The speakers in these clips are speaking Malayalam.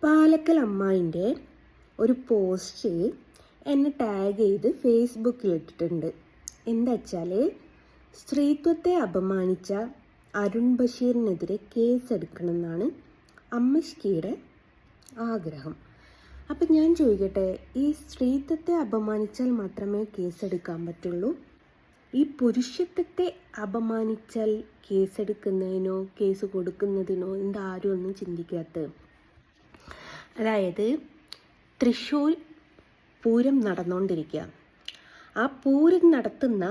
പാലക്കൽ അമ്മായിൻ്റെ ഒരു പോസ്റ്റ് എന്നെ ടാഗ് ചെയ്ത് ഫേസ്ബുക്കിൽ ഇട്ടിട്ടുണ്ട്. എന്താ വെച്ചാൽ, സ്ത്രീത്വത്തെ അപമാനിച്ച അരുൺ ബഷീറിനെതിരെ കേസെടുക്കണമെന്നാണ് അമ്മശ്കിയുടെ ആഗ്രഹം. അപ്പം ഞാൻ ചോദിക്കട്ടെ, ഈ സ്ത്രീത്വത്തെ അപമാനിച്ചാൽ മാത്രമേ കേസെടുക്കാൻ പറ്റുള്ളൂ? ഈ പുരുഷത്വത്തെ അപമാനിച്ചാൽ കേസെടുക്കുന്നതിനോ കേസ് കൊടുക്കുന്നതിനോ എന്താ ആരും ഒന്നും ചിന്തിക്കാത്തത്? അതായത് തൃശ്ശൂർ പൂരം നടന്നുകൊണ്ടിരിക്കുക. ആ പൂരം നടത്തുന്ന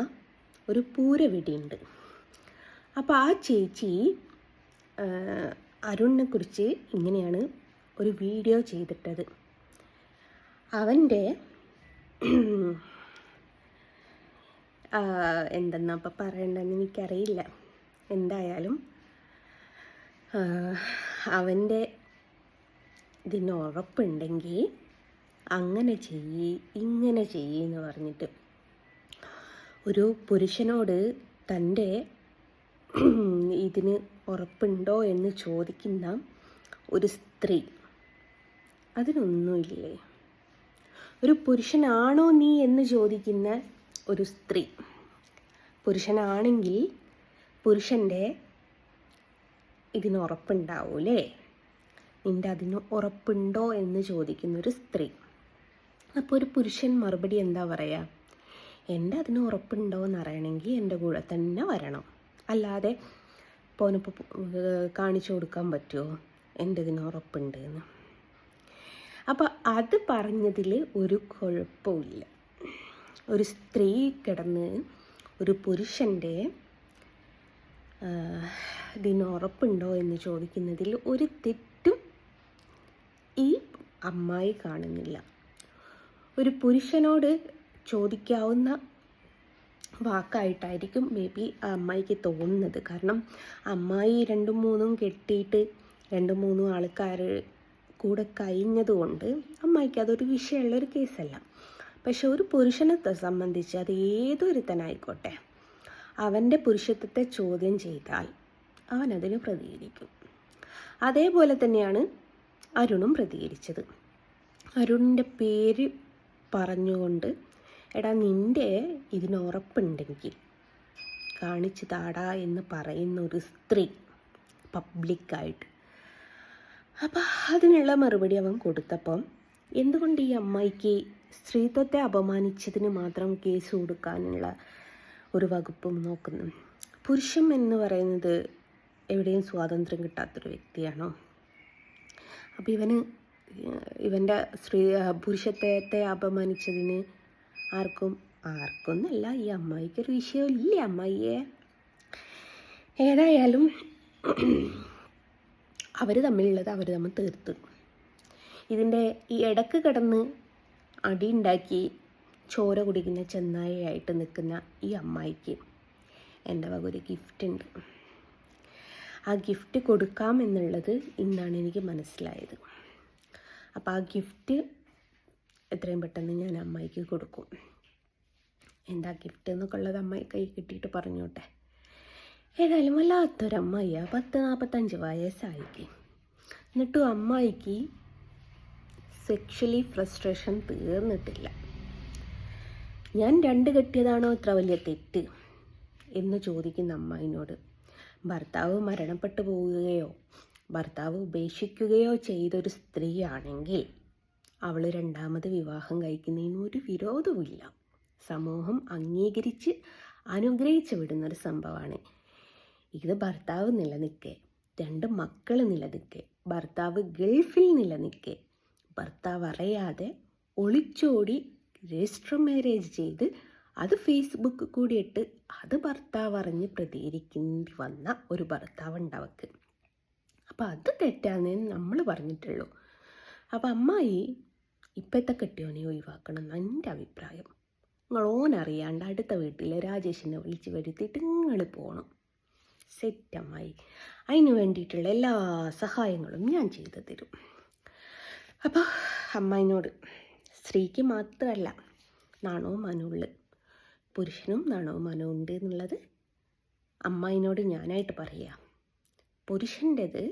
ഒരു പൂരവെടിയുണ്ട്. അപ്പോൾ ആ ചേച്ചി അരുണിനെ കുറിച്ച് ഇങ്ങനെയാണ് ഒരു വീഡിയോ ചെയ്തിട്ടത്. അവൻ്റെ എന്തെന്നാ അപ്പം പറയണ്ടെന്ന് എനിക്കറിയില്ല. എന്തായാലും അവൻ്റെ ഇതിന് ഉറപ്പുണ്ടെങ്കിൽ അങ്ങനെ ചെയ്യ് ഇങ്ങനെ എന്ന് പറഞ്ഞിട്ട് ഒരു പുരുഷനോട് തൻ്റെ ഇതിന് ഉറപ്പുണ്ടോ എന്ന് ചോദിക്കുന്ന ഒരു സ്ത്രീ, അതിനൊന്നുമില്ലേ? ഒരു പുരുഷനാണോ നീ എന്ന് ചോദിക്കുന്ന ഒരു സ്ത്രീ, പുരുഷനാണെങ്കിൽ പുരുഷൻ്റെ ഇതിന് ഉറപ്പുണ്ടാവൂലേ? നിൻ്റെ അതിന് ഉറപ്പുണ്ടോ എന്ന് ചോദിക്കുന്നൊരു സ്ത്രീ. അപ്പോൾ ഒരു പുരുഷൻ മറുപടി എന്താ പറയുക? എൻ്റെ അതിന് ഉറപ്പുണ്ടോ എന്നറിയണമെങ്കിൽ എൻ്റെ കൂടെ തന്നെ വരണം, അല്ലാതെ പോനിപ്പോൾ കാണിച്ചു കൊടുക്കാൻ പറ്റുമോ എൻ്റെ ഇതിന് ഉറപ്പുണ്ട് എന്ന്? അപ്പോൾ അത് പറഞ്ഞതിൽ ഒരു കുഴപ്പമില്ല. ഒരു സ്ത്രീ കിടന്ന് ഒരു പുരുഷൻ്റെ ഇതിന് ഉറപ്പുണ്ടോ എന്ന് ചോദിക്കുന്നതിൽ ഒരു തെറ്റും ഈ അമ്മായി കാണുന്നില്ല. ഒരു പുരുഷനോട് ചോദിക്കാവുന്ന വാക്കായിട്ടായിരിക്കും മേ ബി ആ അമ്മായിക്ക് തോന്നുന്നത്. കാരണം അമ്മായി 2-3 കെട്ടിയിട്ട് 2-3 ആൾക്കാർ കൂടെ കഴിഞ്ഞതുകൊണ്ട് അമ്മായിക്ക് അതൊരു വിഷയമുള്ളൊരു കേസല്ല. പക്ഷെ ഒരു പുരുഷനെ സംബന്ധിച്ച് അത് ഏതൊരുത്തനായിക്കോട്ടെ, അവൻ്റെ പുരുഷത്വത്തെ ചോദ്യം ചെയ്താൽ അവനതിന് പ്രതികരിക്കും. അതേപോലെ തന്നെയാണ് അരുണും പ്രതികരിച്ചത്. അരുണിൻ്റെ പേര് പറഞ്ഞുകൊണ്ട്, എടാ നിൻ്റെ ഇതിന് ഉറപ്പുണ്ടെങ്കിൽ കാണിച്ചു താടാ എന്ന് പറയുന്ന ഒരു സ്ത്രീ പബ്ലിക്കായിട്ട്. അപ്പം അതിനുള്ള മറുപടി അവൻ കൊടുത്തപ്പം എന്തുകൊണ്ട് ഈ അമ്മായിക്ക് സ്ത്രീത്വത്തെ അപമാനിച്ചതിന് മാത്രം കേസ് കൊടുക്കാനുള്ള ഒരു വകുപ്പും നോക്കുന്നു? പുരുഷൻ എന്ന് പറയുന്നത് എവിടെയും സ്വാതന്ത്ര്യം കിട്ടാത്തൊരു വ്യക്തിയാണോ? അപ്പോൾ ഇവൻ്റെ പുരുഷത്വത്തെ അപമാനിച്ചതിന് ആർക്കൊന്നല്ല, ഈ അമ്മായിക്കൊരു വിഷയമില്ല അമ്മായിയെ. ഏതായാലും അവർ തമ്മിൽ തീർത്തു. ഇതിൻ്റെ ഈ ഇടക്ക് കിടന്ന് അടിയുണ്ടാക്കി ചോര കുടിക്കുന്ന ചെന്നായയായിട്ട് നിൽക്കുന്ന ഈ അമ്മായിക്ക് എൻ്റെ വക ഒരു ഗിഫ്റ്റ് ഉണ്ട്. ആ ഗിഫ്റ്റ് കൊടുക്കാമെന്നുള്ളത് ഇന്നാണ് എനിക്ക് മനസ്സിലായത്. അപ്പോൾ ആ ഗിഫ്റ്റ് എത്രയും പെട്ടെന്ന് ഞാൻ അമ്മായിക്ക് കൊടുക്കും. എന്താ ഗിഫ്റ്റ് എന്നൊക്കെ ഉള്ളത് അമ്മായി കൈ കിട്ടിയിട്ട് പറഞ്ഞോട്ടെ. ഏതായാലും വല്ലാത്തൊരമ്മായിയാ, 40-45 വയസ്സായിക്ക്. എന്നിട്ടും അമ്മായിക്ക് സെക്ഷലി ഫ്രസ്ട്രേഷൻ തീർന്നിട്ടില്ല. ഞാൻ 2 കെട്ടിയതാണോ ഇത്ര വലിയ തെറ്റ് എന്ന് ചോദിക്കുന്ന അമ്മായിനോട്, ഭർത്താവ് മരണപ്പെട്ടു പോവുകയോ ഭർത്താവ് ഉപേക്ഷിക്കുകയോ ചെയ്തൊരു സ്ത്രീയാണെങ്കിൽ അവൾ 2ാമത് വിവാഹം കഴിക്കുന്നതിന് ഒരു വിരോധവുമില്ല. സമൂഹം അംഗീകരിച്ച് അനുഗ്രഹിച്ച് വിടുന്നൊരു സംഭവമാണ് ഇത്. ഭർത്താവ് നിലനിൽക്കെ, 2 മക്കൾ നിലനിൽക്കെ, ഭർത്താവ് ഗൾഫിൽ നിലനിൽക്കെ, ഭർത്താവ് അറിയാതെ ഒളിച്ചോടി രജിസ്റ്റർ മാരേജ് ചെയ്ത് അത് ഫേസ്ബുക്ക് കൂടി ഇട്ട് അത് ഭർത്താവ് അറിഞ്ഞ് പ്രതികരിക്കേണ്ടി വന്ന ഒരു ഭർത്താവ് ഉണ്ടാവക്ക്. അപ്പോൾ അത് തെറ്റാന്നേ നമ്മൾ പറഞ്ഞിട്ടുള്ളൂ. അപ്പോൾ അമ്മായി ഇപ്പോഴത്തെ കെട്ടിയോനെ ഒഴിവാക്കണം എന്നാണ് എൻ്റെ അഭിപ്രായം. ഓനറിയാണ്ട് അടുത്ത വീട്ടിലെ രാജേഷിനെ വിളിച്ച് വരുത്തിയിട്ട് നിങ്ങൾ പോകണം. സെറ്റ് അമ്മായി. അതിന് വേണ്ടിയിട്ടുള്ള എല്ലാ സഹായങ്ങളും ഞാൻ ചെയ്തു തരും. അപ്പോൾ അമ്മായിനോട്, സ്ത്രീക്ക് മാത്രമല്ല നാണവും മനവുള്ള പുരുഷനും നാണവും മനവും ഉണ്ട് എന്നുള്ളത് അമ്മായിനോട് ഞാനായിട്ട് പറയാം. പുരുഷൻ്റെത്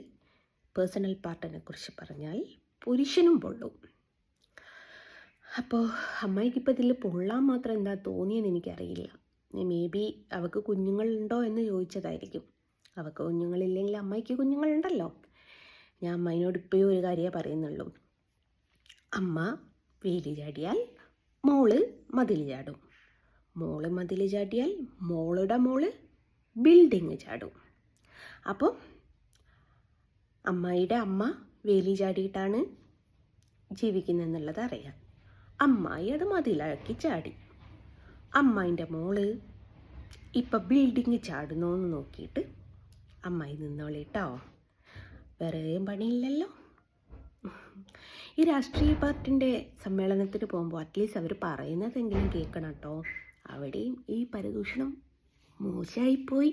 പേഴ്സണൽ പാർട്ടിനെ കുറിച്ച് പറഞ്ഞാൽ പുരുഷനും പൊള്ളും. അപ്പോൾ അമ്മായിക്കിപ്പോൾ ഇതിൽ പൊള്ളാൻ മാത്രം എന്താ തോന്നിയെന്ന് എനിക്കറിയില്ല. മേ ബി അവൾക്ക് കുഞ്ഞുങ്ങളുണ്ടോ എന്ന് ചോദിച്ചതായിരിക്കും. അവൾക്ക് കുഞ്ഞുങ്ങളില്ലെങ്കിൽ അമ്മായിക്ക് കുഞ്ഞുങ്ങളുണ്ടല്ലോ. ഞാൻ അമ്മായിനോട് ഇപ്പോഴും ഒരു കാര്യമേ പറയുന്നുള്ളൂ. അമ്മ വേലി ചാടിയാൽ മോള് മതിൽ ചാടും, മോള് മതിൽ ചാടിയാൽ മോളുടെ മോള് ബിൽഡിങ് ചാടും. അപ്പം അമ്മായിയുടെ അമ്മ വേലി ചാടിയിട്ടാണ് ജീവിക്കുന്നതെന്നുള്ളത് അറിയാം. അമ്മായി അത് മതിലാക്കി ചാടി. അമ്മായിൻ്റെ മോള് ഇപ്പം ബിൽഡിങ് ചാടുന്നോ എന്ന് നോക്കിയിട്ട് അമ്മായി നിന്നോളിട്ടോ, വേറെയും പണിയില്ലല്ലോ. ഈ രാഷ്ട്രീയ പാർട്ടിൻ്റെ സമ്മേളനത്തിന് പോകുമ്പോൾ അറ്റ്ലീസ്റ്റ് അവർ പറയുന്നതെങ്കിലും കേൾക്കണം കേട്ടോ. അവിടെയും ഈ പരദൂഷണം മോശമായിപ്പോയി.